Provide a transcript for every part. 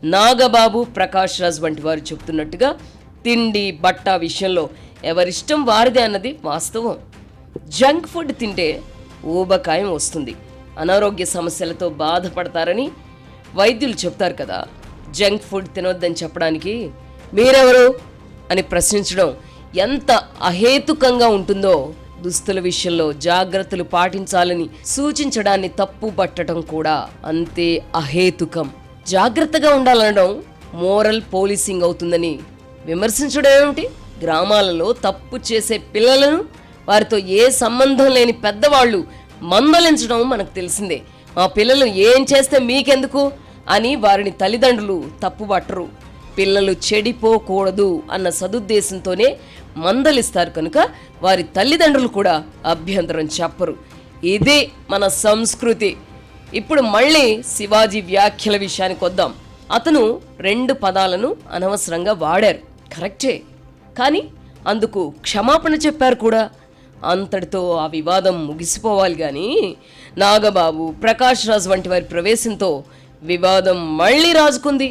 నాగబాబు, ప్రకాష్ రాజ్ వంటి వారు చెప్తున్నట్టుగా తిండి బట్ట విషయంలో ఎవరిష్టం వారిదే అన్నది వాస్తవం. జంక్ ఫుడ్ తింటే ఊబకాయం వస్తుంది, అనారోగ్య సమస్యలతో బాధపడతారని వైద్యులు చెప్తారు కదా. జంక్ ఫుడ్ తినొద్దని చెప్పడానికి మీరెవరు అని ప్రశ్నించడం ఎంత అహేతుకంగా ఉంటుందో, దుస్తుల విషయంలో జాగ్రత్తలు పాటించాలని సూచించడాన్ని తప్పు పట్టడం కూడా అంతే అహేతుకం. జాగ్రత్తగా ఉండాలనడం మోరల్ పోలీసింగ్ అవుతుందని విమర్శించడం ఏమిటి? గ్రామాలలో తప్పు చేసే పిల్లలను వారితో ఏ సంబంధం లేని పెద్దవాళ్ళు మందలించడం మనకు తెలిసిందే. మా పిల్లలు ఏం చేస్తే మీకెందుకు అని వారిని తల్లిదండ్రులు తప్పుపట్టరు. పిల్లలు చెడిపోకూడదు అన్న సదుద్దేశంతోనే మందలిస్తారు కనుక వారి తల్లిదండ్రులు కూడా అభ్యంతరం చెప్పరు. ఇదే మన సంస్కృతి. ఇప్పుడు మళ్ళీ శివాజీ వ్యాఖ్యల విషయానికి వద్దాం. అతను 2 పదాలను అనవసరంగా వాడారు, కరెక్టే. కానీ అందుకు క్షమాపణ చెప్పారు కూడా. అంతటితో ఆ వివాదం ముగిసిపోవాలి. కానీ నాగబాబు, ప్రకాష్ రాజ్ వంటి వారి ప్రవేశంతో వివాదం మళ్ళీ రాజుకుంది.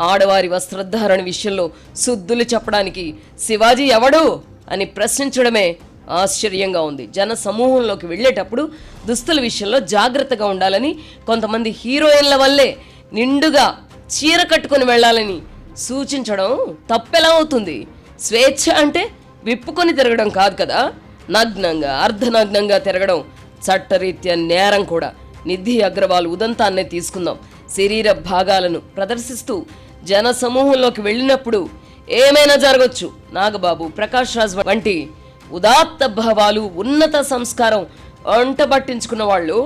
ఆడవారి వస్త్రధారణ విషయంలో సుద్దులు చెప్పడానికి శివాజీ ఎవడు అని ప్రశ్నించడమే ఆశ్చర్యంగా ఉంది. జన సమూహంలోకి వెళ్ళేటప్పుడు దుస్తుల విషయంలో జాగ్రత్తగా ఉండాలని, కొంతమంది హీరోయిన్ల వల్లే నిండుగా చీర కట్టుకొని వెళ్ళాలని సూచించడం తప్పెలా అవుతుంది? స్వేచ్ఛ అంటే విప్పుకొని తిరగడం కాదు కదా. నగ్నంగా, అర్ధనగ్నంగా తిరగడం చట్టరీత్యా నేరం కూడా. నిధి అగ్రవాల్ ఉదంతాన్నే తీసుకుందాం. శరీర భాగాలను ప్రదర్శిస్తూ జన సమూహంలోకి వెళ్ళినప్పుడు ఏమైనా జరగచ్చు. నాగబాబు, ప్రకాష్ రాజ్ వంటి ఉదాత్త భావాలు, ఉన్నత సంస్కారం అంటబట్టించుకున్న వాళ్ళు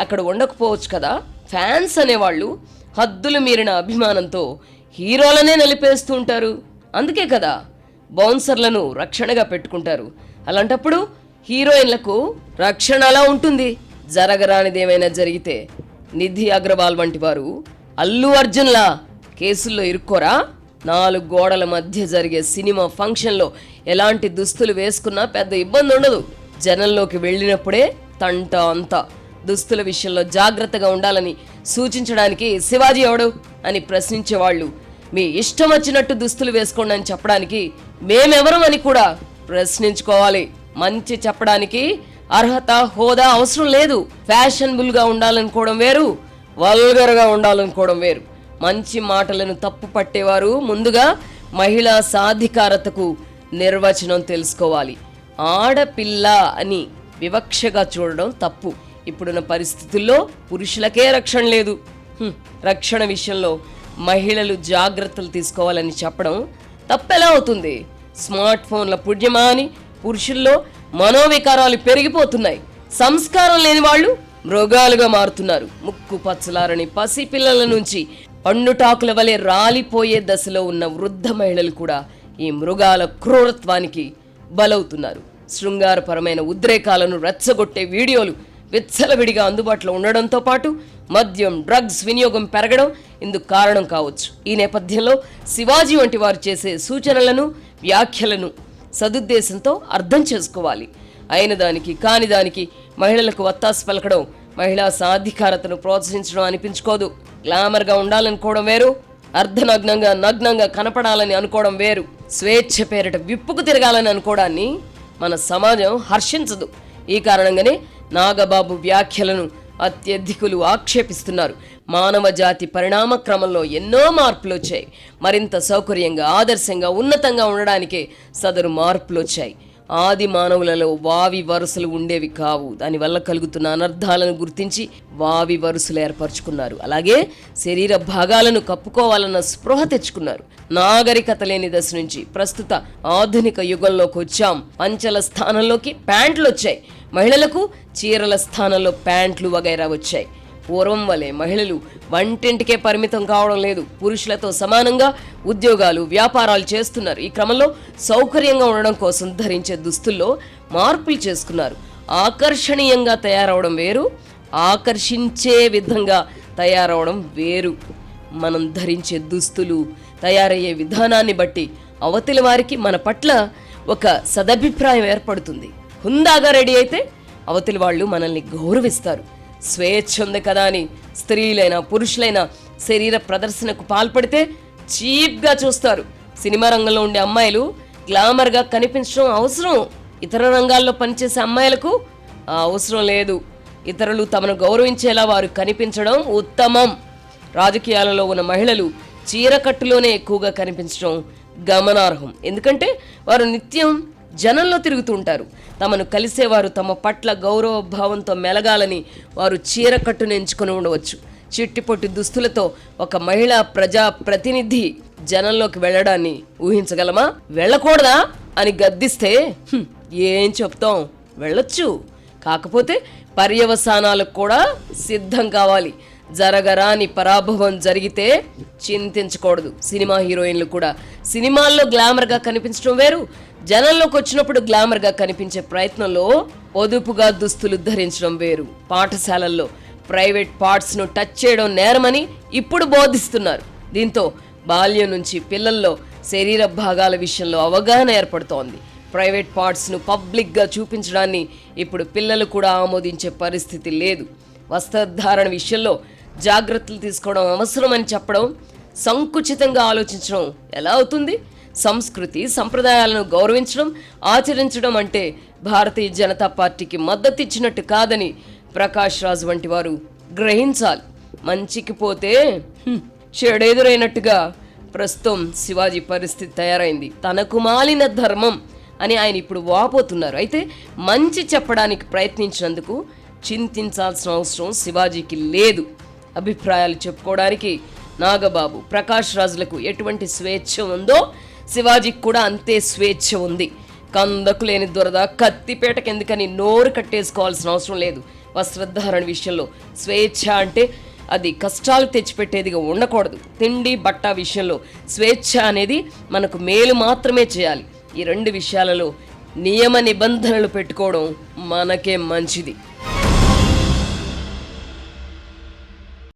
అక్కడ ఉండకపోవచ్చు కదా. ఫ్యాన్స్ అనేవాళ్ళు హద్దులు మీరిన అభిమానంతో హీరోలనే నలిపేస్తూ ఉంటారు. అందుకే కదా బౌన్సర్లను రక్షణగా పెట్టుకుంటారు. అలాంటప్పుడు హీరోయిన్లకు రక్షణ అలా ఉంటుంది. జరగరానిదేమైనా జరిగితే నిధి అగ్రవాల్ వంటి వారు అల్లు అర్జున్లా కేసుల్లో ఇరుక్కోరా? 4 గోడల మధ్య జరిగే సినిమా ఫంక్షన్లో ఎలాంటి దుస్తులు వేసుకున్నా పెద్ద ఇబ్బంది ఉండదు. జనంలోకి వెళ్ళినప్పుడే తంట అంతా. దుస్తుల విషయంలో జాగ్రత్తగా ఉండాలని సూచించడానికి శివాజీ ఎవడు అని ప్రశ్నించేవాళ్ళు మీ ఇష్టం వచ్చినట్టు దుస్తులు వేసుకోండి అని చెప్పడానికి మేమెవరం అని కూడా ప్రశ్నించుకోవాలి. మంచి చెప్పడానికి అర్హత, హోదా అవసరం లేదు. ఫ్యాషనబుల్గా ఉండాలనుకోవడం వేరు, వల్గర్గా ఉండాలనుకోవడం వేరు. మంచి మాటలను తప్పు పట్టేవారు ముందుగా మహిళా సాధికారతకు నిర్వచనం తెలుసుకోవాలి. ఆడపిల్ల అని వివక్షగా చూడడం తప్పు. ఇప్పుడున్న పరిస్థితుల్లో పురుషులకే రక్షణ లేదు. రక్షణ విషయంలో మహిళలు జాగ్రత్తలు తీసుకోవాలని చెప్పడం తప్పెలా అవుతుంది? స్మార్ట్ ఫోన్ల పుణ్యమా అని పురుషుల్లో మనోవికారాలు పెరిగిపోతున్నాయి. సంస్కారం లేని వాళ్ళు మృగాలుగా మారుతున్నారు. ముక్కు పచ్చలారని పసిపిల్లల నుంచి పండుటాకుల వలె రాలిపోయే దశలో ఉన్న వృద్ధ మహిళలు కూడా ఈ మృగాల క్రూరత్వానికి బలవుతున్నారు. శృంగారపరమైన ఉద్రేకాలను రెచ్చగొట్టే వీడియోలు విచ్చలవిడిగా అందుబాటులో ఉండడంతో పాటు మద్యం, డ్రగ్స్ వినియోగం పెరగడం ఇందుకు కారణం కావచ్చు. ఈ నేపథ్యంలో శివాజీ వంటి వారు చేసే సూచనలను, వ్యాఖ్యలను సదుద్దేశంతో అర్థం చేసుకోవాలి. అయిన దానికి కాని దానికి మహిళలకు వత్తాసు పలకడం మహిళా సాధికారతను ప్రోత్సహించడం అనిపించుకోదు. గ్లామర్గా ఉండాలనుకోవడం వేరు, అర్ధనగ్నంగా నగ్నంగా కనపడాలని అనుకోవడం వేరు. స్వేచ్ఛ పేరిట విప్పుకు తిరగాలని అనుకోవడాన్ని మన సమాజం హర్షించదు. ఈ కారణంగానే నాగబాబు వ్యాఖ్యలను అత్యధికులు ఆక్షేపిస్తున్నారు. మానవ జాతి పరిణామ క్రమంలో ఎన్నో మార్పులు వచ్చాయి. మరింత సౌకర్యంగా, ఆదర్శంగా, ఉన్నతంగా ఉండడానికే సదరు మార్పులు వచ్చాయి. ఆది మానవులలో వావి వరుసలు ఉండేవి కావు. దానివల్ల కలుగుతున్న అనర్థాలను గుర్తించి వావి వరుసలు ఏర్పరచుకున్నారు. అలాగే శరీర భాగాలను కప్పుకోవాలన్న స్పృహ తెచ్చుకున్నారు. నాగరికత లేని దశ నుంచి ప్రస్తుత ఆధునిక యుగంలోకి వచ్చాం. పంచల స్థానంలోకి ప్యాంట్లు వచ్చాయి. మహిళలకు చీరల స్థానంలో ప్యాంట్లు వగైరా వచ్చాయి. పూర్వం వలె మహిళలు వంటింటికే పరిమితం కావడం లేదు. పురుషులతో సమానంగా ఉద్యోగాలు, వ్యాపారాలు చేస్తున్నారు. ఈ క్రమంలో సౌకర్యంగా ఉండడం కోసం ధరించే దుస్తుల్లో మార్పులు చేసుకున్నారు. ఆకర్షణీయంగా తయారవడం వేరు, ఆకర్షించే విధంగా తయారవడం వేరు. మనం ధరించే దుస్తులు తయారయ్యే విధానాన్ని బట్టి అవతలి వారికి మన పట్ల ఒక సదభిప్రాయం ఏర్పడుతుంది. హుందాగా రెడీ అయితే అవతలి వాళ్ళు మనల్ని గౌరవిస్తారు. స్వేచ్ఛ ఉంది కదా అని స్త్రీలైనా పురుషులైనా శరీర ప్రదర్శనకు పాల్పడితే చీప్గా చూస్తారు. సినిమా రంగంలో ఉండే అమ్మాయిలు గ్లామర్గా కనిపించడం అవసరం. ఇతర రంగాల్లో పనిచేసే అమ్మాయిలకు ఆ అవసరం లేదు. ఇతరులు తమను గౌరవించేలా వారు కనిపించడం ఉత్తమం. రాజకీయాలలో ఉన్న మహిళలు చీరకట్టులోనే ఎక్కువగా కనిపించడం గమనార్హం. ఎందుకంటే వారు నిత్యం జనంలో తిరుగుతూ ఉంటారు. తమను కలిసేవారు తమ పట్ల గౌరవ భావంతో మెలగాలని వారు చీరకట్టును ఎంచుకొని ఉండవచ్చు. చిట్టిపొట్టి దుస్తులతో ఒక మహిళా ప్రజా ప్రతినిధి జనంలోకి వెళ్ళడాన్ని ఊహించగలమా? వెళ్ళకూడదా అని గద్దిస్తే ఏం చెప్తాం, వెళ్ళొచ్చు. కాకపోతే పర్యవసానాలకు కూడా సిద్ధం కావాలి. జరగరాని పరాభవం జరిగితే చింతించకూడదు. సినిమా హీరోయిన్లు కూడా సినిమాల్లో గ్లామర్గా కనిపించడం వేరు, జనంలోకి వచ్చినప్పుడు గ్లామర్గా కనిపించే ప్రయత్నంలో పొదుపుగా దుస్తులు ధరించడం వేరు. పాఠశాలల్లో ప్రైవేట్ పార్ట్స్ను టచ్ చేయడం నేరమని ఇప్పుడు బోధిస్తున్నారు. దీంతో బాల్యం నుంచి పిల్లల్లో శరీర భాగాల విషయంలో అవగాహన ఏర్పడుతోంది. ప్రైవేట్ పార్ట్స్ను పబ్లిక్గా చూపించడాన్ని ఇప్పుడు పిల్లలు కూడా ఆమోదించే పరిస్థితి లేదు. వస్త్రధారణ విషయంలో జాగ్రత్తలు తీసుకోవడం అవసరమని చెప్పడం, సంకుచితంగా ఆలోచించడం ఎలా అవుతుంది? సంస్కృతి సంప్రదాయాలను గౌరవించడం, ఆచరించడం అంటే భారతీయ జనతా పార్టీకి మద్దతు ఇచ్చినట్టు కాదని ప్రకాష్ రాజ్ వంటి వారు గ్రహించాలి. మంచికి పోతే చెడెదురైనట్టుగా ప్రస్తుతం శివాజీ పరిస్థితి తయారైంది. తనకు మాలిన ధర్మం అని ఆయన ఇప్పుడు వాపోతున్నారు. అయితే మంచి చెప్పడానికి ప్రయత్నించినందుకు చింతించాల్సిన అవసరం శివాజీకి లేదు. అభిప్రాయాలు చెప్పుకోవడానికి నాగబాబు, ప్రకాష్ రాజులకు ఎటువంటి స్వేచ్ఛ ఉందో శివాజీకి కూడా అంతే స్వేచ్ఛ ఉంది. కందకు లేని దురద కత్తిపేటకి ఎందుకని నోరు కట్టేసుకోవాల్సిన అవసరం లేదు. వస్త్రధారణ విషయంలో స్వేచ్ఛ అంటే అది కష్టాలు తెచ్చిపెట్టేదిగా ఉండకూడదు. తిండి బట్ట విషయంలో స్వేచ్ఛ అనేది మనకు మేలు మాత్రమే చేయాలి. ఈ రెండు విషయాలలో నియమ నిబంధనలు పెట్టుకోవడం మనకే మంచిది.